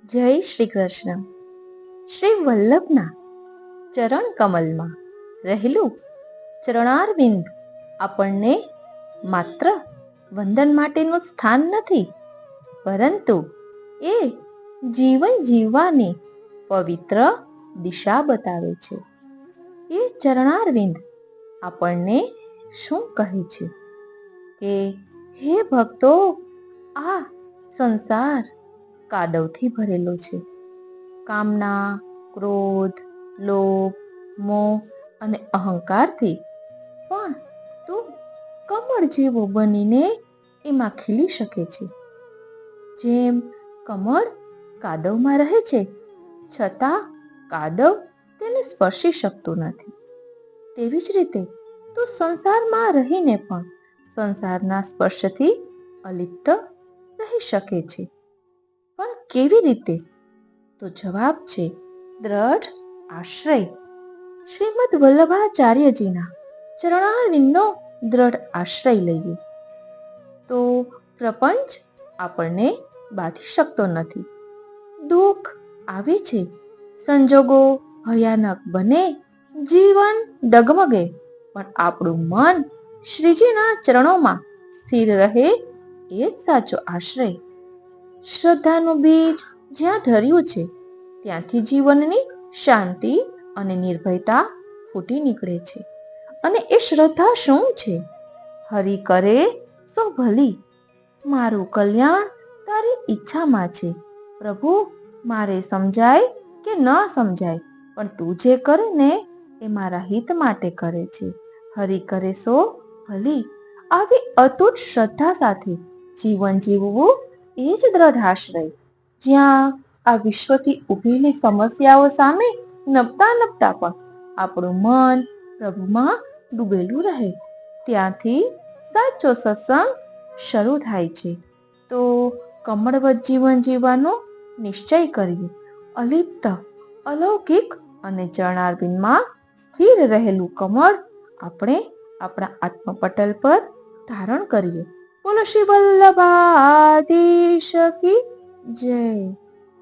જય શ્રી કૃષ્ણ. શ્રી વલ્લભના ચરણ કમલમાં રહેલું ચરણારવિંદ આપણને માત્ર વંદન માટેનું સ્થાન નથી, પરંતુ એ જીવન જીવવાની પવિત્ર દિશા બતાવે છે. એ ચરણારવિંદ આપણને શું કહે છે કે હે ભક્તો, આ સંસાર કાદવથી ભરેલો છે. કામના, ક્રોધ, લોભ, મોહ અને અહંકારથી. પણ તું કમળ જેવો બનીને એમાં ખીલી શકે છે. જેમ કમળ કાદવમાં રહે છે, છતાં કાદવ તેને સ્પર્શી શકતું નથી, તેવી જ રીતે તું સંસારમાં રહીને પણ સંસારના સ્પર્શથી અલિપ્ત રહી શકે છે. પણ કેવી રીતે? તો જવાબ છે દ્રઢ આશ્રય. શ્રીમદ વલ્લભાચાર્યજીના ચરણારવિંદનો દ્રઢ આશ્રય લઈએ તો પ્રપંચ આપણને બાંધી શકતો નથી. દુઃખ આવે છે, સંજોગો ભયાનક બને, જીવન ડગમગે, પણ આપણું મન શ્રીજીના ચરણોમાં સ્થિર રહે એ જ સાચો આશ્રય. શ્રદ્ધાનું બીજ જ્યાં ધર્યું છે, ત્યાંથી જીવનની શાંતિ અને નિર્ભયતા ફૂટી નીકળે છે. અને એ શ્રદ્ધા શું છે? હરિ કરે સો ભલી, મારું કલ્યાણ તારી ઈચ્છામાં છે. પ્રભુ, મારે સમજાય કે ન સમજાય, પણ તું જે કરે ને એ મારા હિત માટે કરે છે. હરિ કરે સો ભલી. આવી અતૂટ શ્રદ્ધા સાથે જીવન જીવવું એ જ દ્રઢ આશ્રય. જ્યાં આ વિશ્વથી ઉભેલી સમસ્યાઓ સામે નભતા નભતા પણ આપણું મન પ્રભુમાં ડૂબેલું રહે, ત્યાંથી સાચો સત્સંગ શરૂ થાય છે. તો કમળવત જીવન જીવવાનો નિશ્ચય કરીએ. અલિપ્ત, અલૌકિક અને ચરણારવિંદમાં સ્થિર રહેલું કમળ આપણે આપણા આત્મપટલ પર ધારણ કરીએ. બોલો શ્રી વલ્લભાધીશ કી જય.